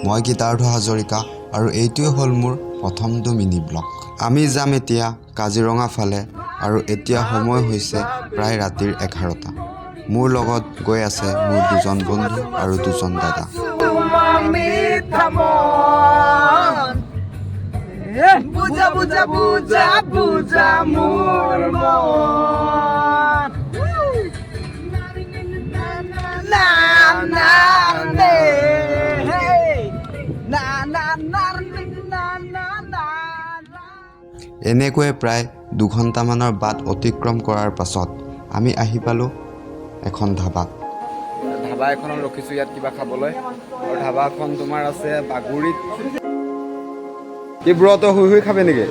মই Kritartha Hazarika আৰু এইটোৱে হ'ল মোৰ প্ৰথমটো মিনি ব্লগ। আমি যাম এতিয়া কাজিৰঙা ফালে আৰু এতিয়া সময় হৈছে প্ৰায় ৰাতিৰ 11টা। মোৰ লগত গৈ আছে মোৰ দুজন বন্ধু আৰু দুজন দাদা। বুজা বুজা বুজা বুজা মোৰ মন না না নে না না না না না। এনেকৈয়ে প্ৰায় 2 ঘণ্টামানৰ বাট অতিক্ৰম কৰাৰ পাছত আমি আহি পালোঁ এখন ধাবাত। ধাবা এখনত ৰখিছোঁ ইয়াত কিবা খাবলৈ আৰু ধাবাখন তোমাৰ আছে বাগুৰিত। কি ব্ৰত শুই খাবে নেকি?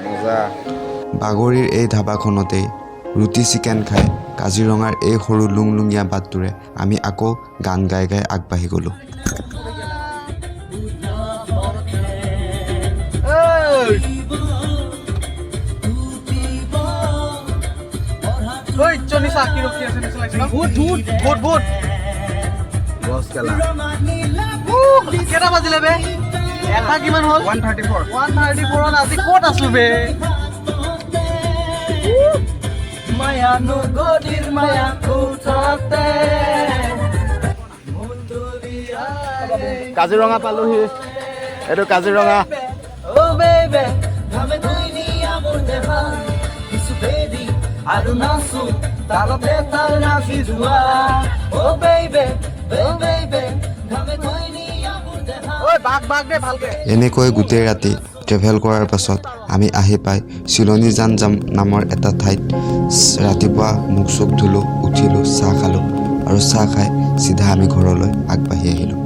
মজা। বাগুৰিৰ এই ধাবাখনতেই ৰুটি চিকেন খাই কাজিৰঙাৰ এই সৰু লুংলুঙীয়া বাটটোৰে আমি আকৌ গান গাই গাই আগবাঢ়ি গ'লোঁ। কেইটা বাজিলে বে? এটা কিমান হ'ল? 134 আজি ক'ত আছো বে? মায়া নগৰীৰ মায়া কোঠাতে কাজিৰঙা পালোহি। এইটো কাজিৰঙা। ও বেবে ধামে দুনিয়া মোৰ দেখা কিছু বেবি আৰু নাচো তালতে তাল নাচি যোৱা ও বেবে ধামে দুনিয়া মোৰ দেখা। ঐ বাগ বাগ দে ভালকে। এনেকৈ গোটেই ৰাতি ট্ৰেভেল কৰাৰ পাছত আমি আহি পাই চিলনীজান জাম নামৰ এটা ঠাইত ৰাতিপুৱা মুখ চুখ ধুলোঁ, উঠিলোঁ, চাহ খালোঁ আৰু চাহ খাই চিধা আমি ঘৰলৈ আগবাঢ়ি আহিলোঁ।